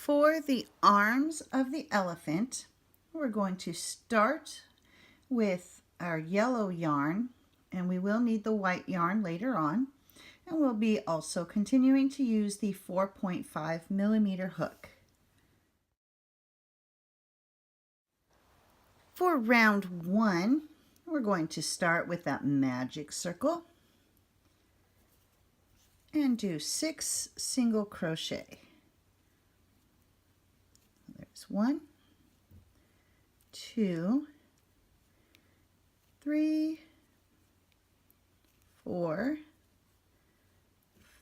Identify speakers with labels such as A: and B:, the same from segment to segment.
A: For the arms of the elephant, we're going to start with our yellow yarn, and we will need the white yarn later on. And we'll be also continuing to use the 4.5 millimeter hook. For round 1, we're going to start with that magic circle and do 6 single crochet. There's 1, 2, 3, 4,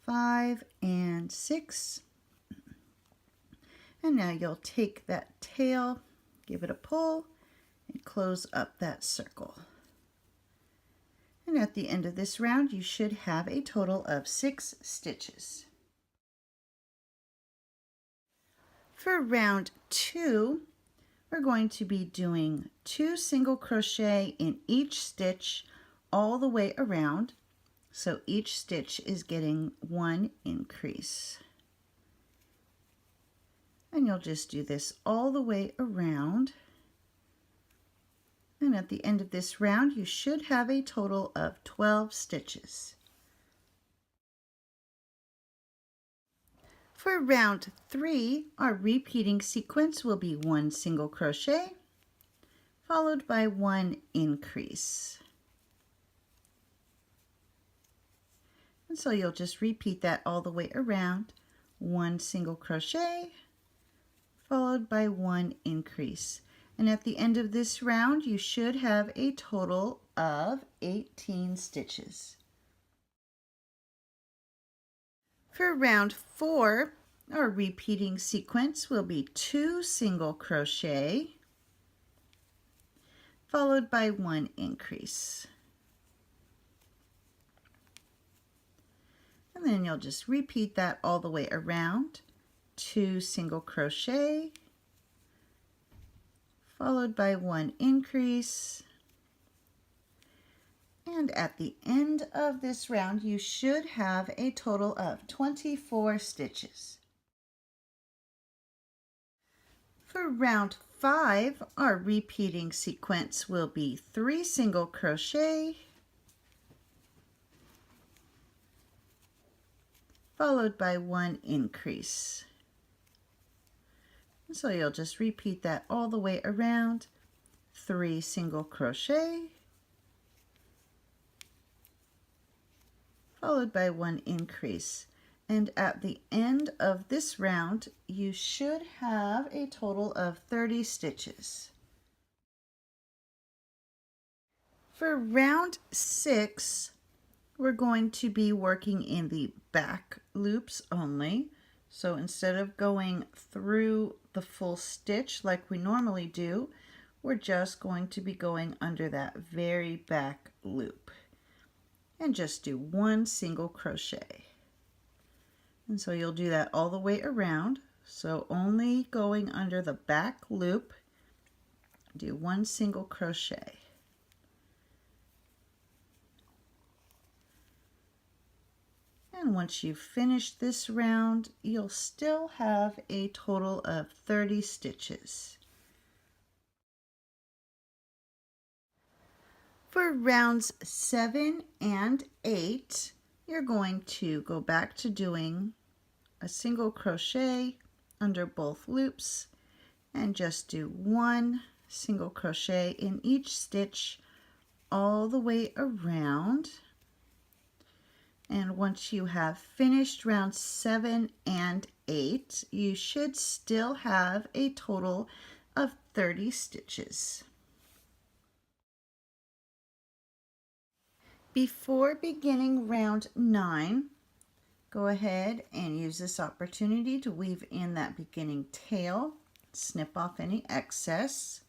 A: 5, and 6. And now you'll take that tail, give it a pull, and close up that circle. And at the end of this round, you should have a total of 6 stitches. For round 2, we're going to be doing 2 single crochet in each stitch all the way around. So each stitch is getting 1 increase. And you'll just do this all the way around. And at the end of this round, you should have a total of 12 stitches. For round 3, our repeating sequence will be 1 single crochet, followed by 1 increase. And so you'll just repeat that all the way around. 1 single crochet, followed by 1 increase. And at the end of this round, you should have a total of 18 stitches. For round 4, our repeating sequence will be 2 single crochet, followed by 1 increase. And then you'll just repeat that all the way around. 2 single crochet, followed by 1 increase. And at the end of this round, you should have a total of 24 stitches. For round 5, our repeating sequence will be 3 single crochet, followed by 1 increase. So you'll just repeat that all the way around. 3 single crochet, followed by 1 increase. And at the end of this round, you should have a total of 30 stitches. For round 6, we're going to be working in the back loops only. So instead of going through the full stitch like we normally do, we're just going to be going under that very back loop and just do 1 single crochet. And so you'll do that all the way around. So only going under the back loop, do 1 single crochet. And once you've finished this round, you'll still have a total of 30 stitches. For rounds 7 and 8, you're going to go back to doing a single crochet under both loops and just do 1 single crochet in each stitch all the way around. And once you have finished round 7 and 8, you should still have a total of 30 stitches. Before beginning round 9, go ahead and use this opportunity to weave in that beginning tail, snip off any excess.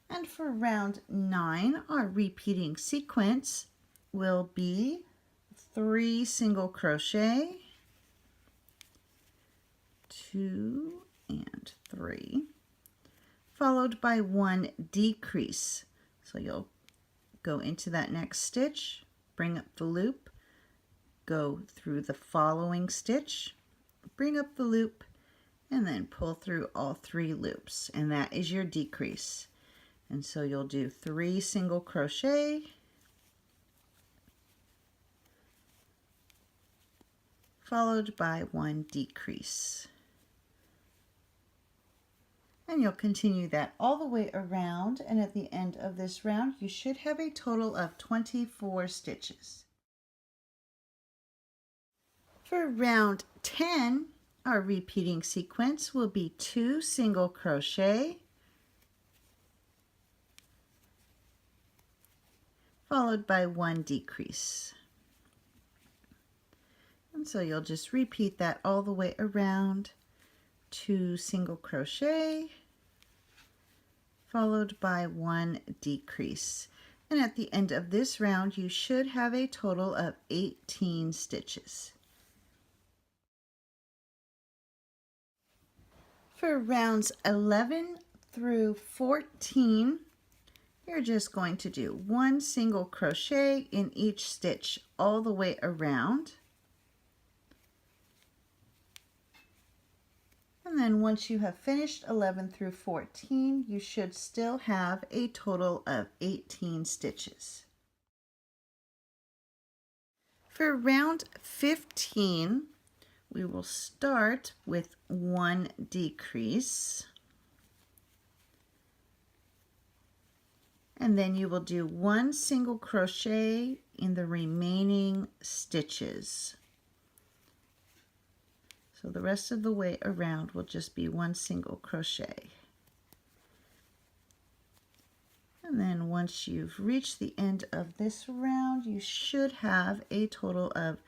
A: And for round 9, our repeating sequence will be 3 single crochet, 2 and 3, followed by 1 decrease. So you'll go into that next stitch, bring up the loop, go through the following stitch, bring up the loop, and then pull through all 3 loops, and that is your decrease. And so you'll do 3 single crochet, followed by 1 decrease. And you'll continue that all the way around, and at the end of this round you should have a total of 24 stitches. For round 10, our repeating sequence will be 2 single crochet, followed by 1 decrease. And so you'll just repeat that all the way around. 2 single crochet, followed by 1 decrease. And at the end of this round you should have a total of 18 stitches. For rounds 11 through 14, you're just going to do 1 single crochet in each stitch all the way around. And then once you have finished 11 through 14, you should still have a total of 18 stitches. For round 15, we will start with 1 decrease. And then you will do 1 single crochet in the remaining stitches. So the rest of the way around will just be 1 single crochet. And then once you've reached the end of this round, you should have a total of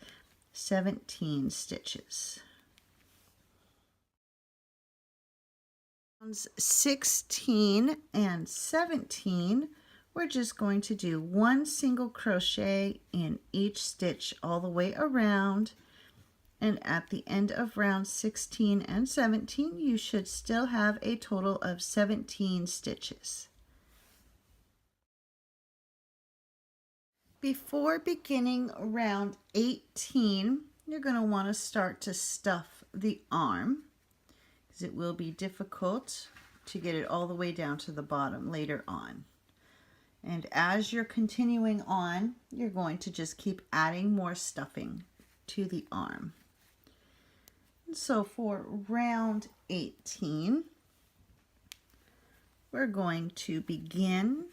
A: 17 stitches. Rounds 16 and 17, we're just going to do 1 single crochet in each stitch all the way around. And at the end of round 16 and 17, you should still have a total of 17 stitches. Before beginning round 18, you're going to want to start to stuff the arm, because it will be difficult to get it all the way down to the bottom later on. And as you're continuing on, you're going to just keep adding more stuffing to the arm. So for round 18, we're going to begin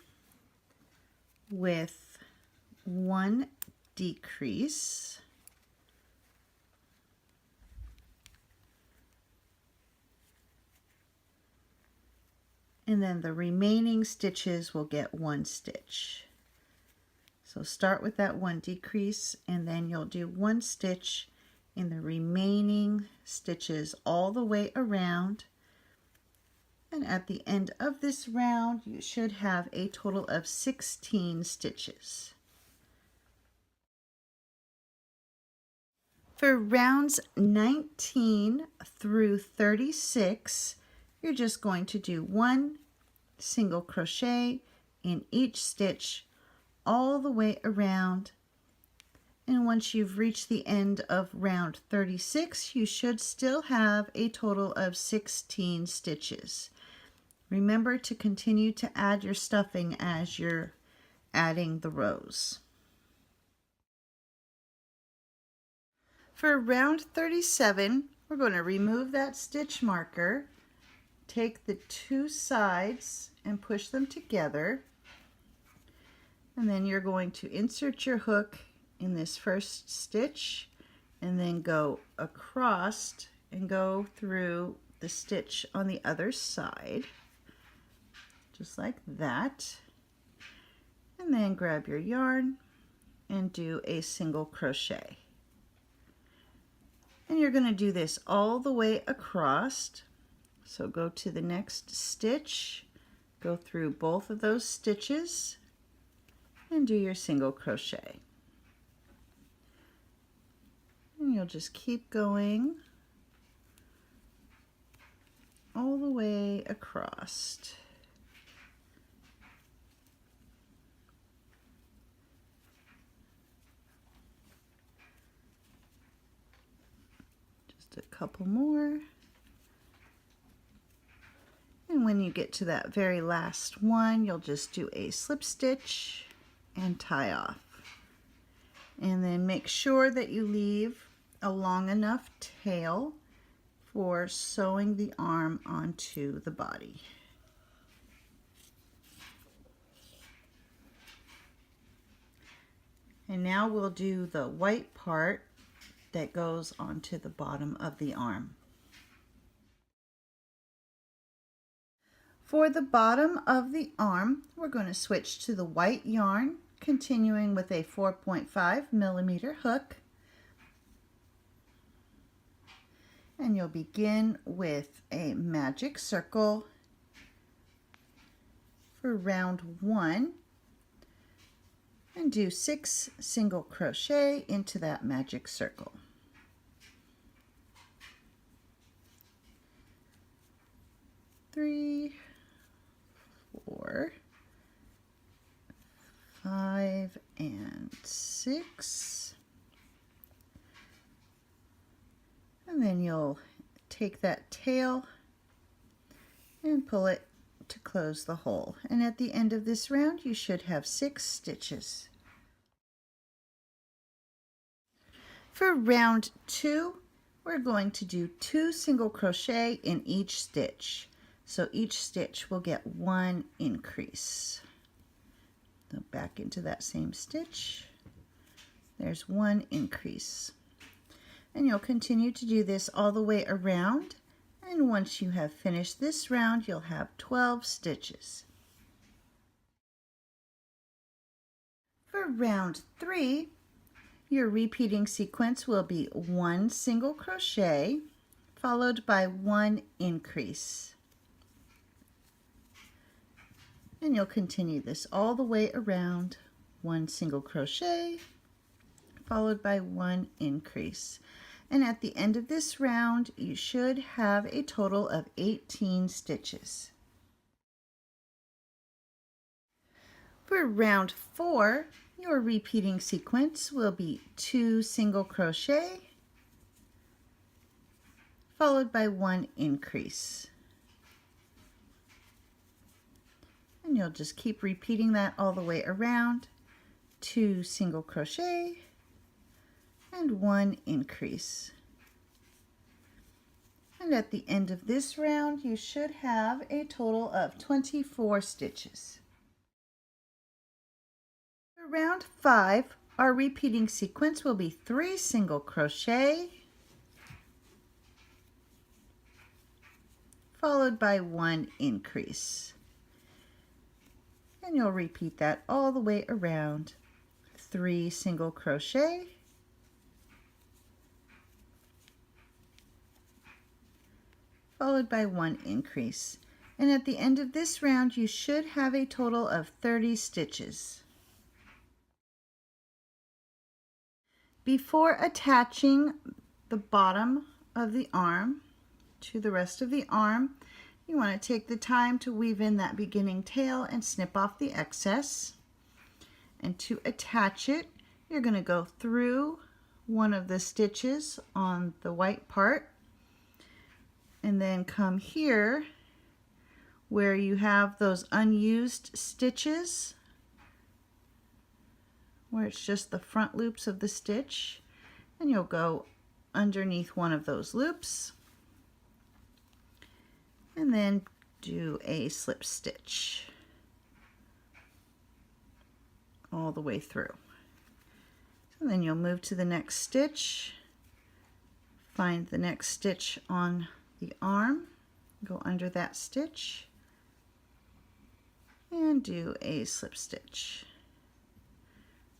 A: with 1 decrease, and then the remaining stitches will get 1 stitch. So start with that 1 decrease, and then you'll do 1 stitch in the remaining stitches all the way around. And at the end of this round, you should have a total of 16 stitches. For rounds 19 through 36, you're just going to do 1 single crochet in each stitch all the way around. And once you've reached the end of round 36, you should still have a total of 16 stitches. Remember to continue to add your stuffing as you're adding the rows. For round 37, we're going to remove that stitch marker, take the 2 sides and push them together, and then you're going to insert your hook in this first stitch and then go across and go through the stitch on the other side, just like that. And then grab your yarn and do a single crochet. And you're going to do this all the way across. So go to the next stitch, go through both of those stitches, and do your single crochet. And you'll just keep going all the way across. Just a couple more. when you get to that very last one, you'll just do a slip stitch and tie off. And then make sure that you leave a long enough tail for sewing the arm onto the body. And now we'll do the white part that goes onto the bottom of the arm. For the bottom of the arm, we're going to switch to the white yarn, continuing with a 4.5mm hook. And you'll begin with a magic circle for round 1 and do 6 single crochet into that magic circle. 3, 4, 5, and 6. And then you'll take that tail and pull it to close the hole. And at the end of this round, you should have 6 stitches. For round 2, we're going to do 2 single crochet in each stitch. So each stitch will get 1 increase. So back into that same stitch. There's 1 increase. And you'll continue to do this all the way around. And once you have finished this round, you'll have 12 stitches. For round 3, your repeating sequence will be 1 single crochet followed by 1 increase. And you'll continue this all the way around. 1 single crochet followed by 1 increase. And at the end of this round, you should have a total of 18 stitches. For round 4, your repeating sequence will be 2 single crochet followed by 1 increase. And you'll just keep repeating that all the way around. 2 single crochet and 1 increase. And at the end of this round, you should have a total of 24 stitches. For round 5, our repeating sequence will be 3 single crochet followed by 1 increase. And you'll repeat that all the way around. 3 single crochet followed by 1 increase. And at the end of this round, you should have a total of 30 stitches. Before attaching the bottom of the arm to the rest of the arm, you want to take the time to weave in that beginning tail and snip off the excess. And to attach it, you're going to go through one of the stitches on the white part and then come here where you have those unused stitches where it's just the front loops of the stitch, and you'll go underneath one of those loops and then do a slip stitch all the way through. So then you'll move to the next stitch, find the next stitch on the arm, go under that stitch and do a slip stitch.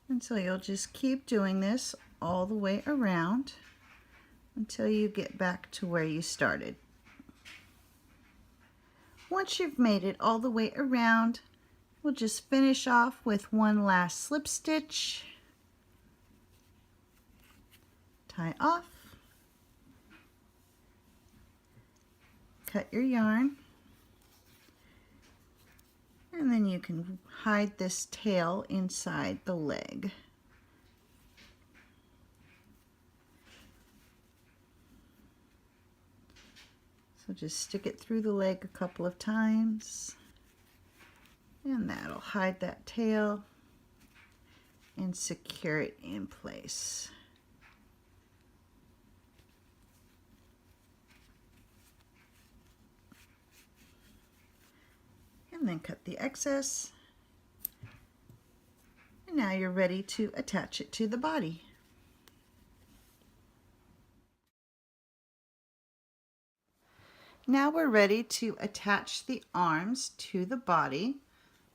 A: And so you'll just keep doing this all the way around until you get back to where you started. Once you've made it all the way around, we'll just finish off with one last slip stitch, tie off, cut your yarn, and then you can hide this tail inside the leg. So So just stick it through the leg a couple of times, and that'll hide that tail and secure it in place. And then cut the excess. And now you're ready to attach it to the body. Now we're ready to attach the arms to the body.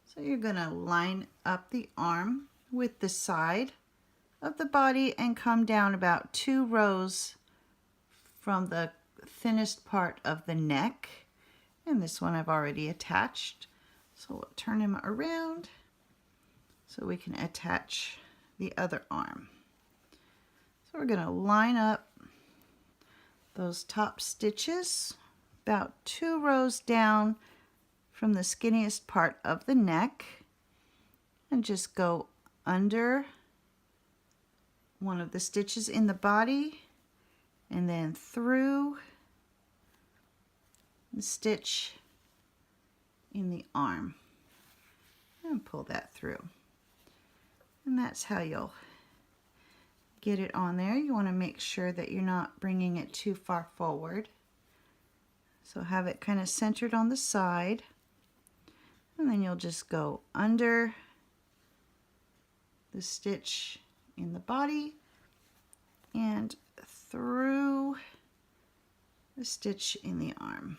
A: So you're going to line up the arm with the side of the body and come down about 2 rows from the thinnest part of the neck. And this one I've already attached. So we'll turn him around so we can attach the other arm. So we're going to line up those top stitches about 2 rows down from the skinniest part of the neck and just go under one of the stitches in the body and then through the stitch in the arm and pull that through. And that's how you'll get it on there. You want to make sure that you're not bringing it too far forward. So have it kind of centered on the side, and then you'll just go under the stitch in the body and through the stitch in the arm.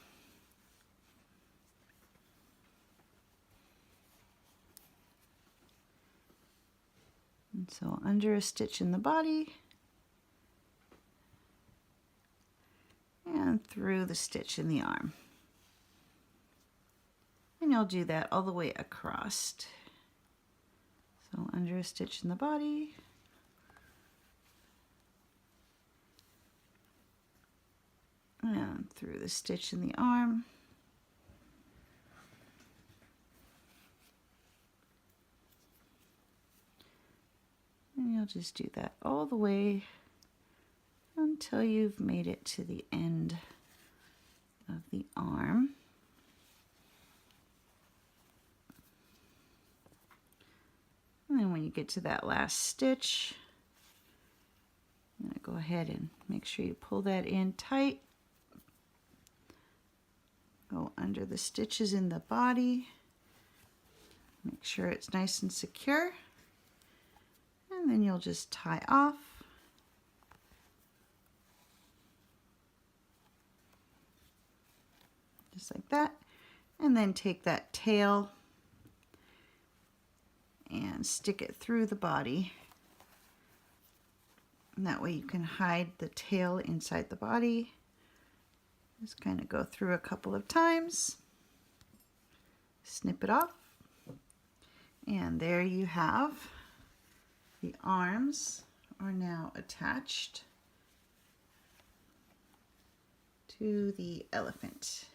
A: And so under a stitch in the body and through the stitch in the arm. And you'll do that all the way across. So under a stitch in the body and through the stitch in the arm. And you'll just do that all the way until you've made it to the end of the arm. And then when you get to that last stitch, I'm going to go ahead and make sure you pull that in tight. Go under the stitches in the body. Make sure it's nice and secure. And then you'll just tie off. Just like that. And then take that tail and stick it through the body. And that way you can hide the tail inside the body. Just kind of go through a couple of times. Snip it off. And there you have the arms are now attached to the elephant.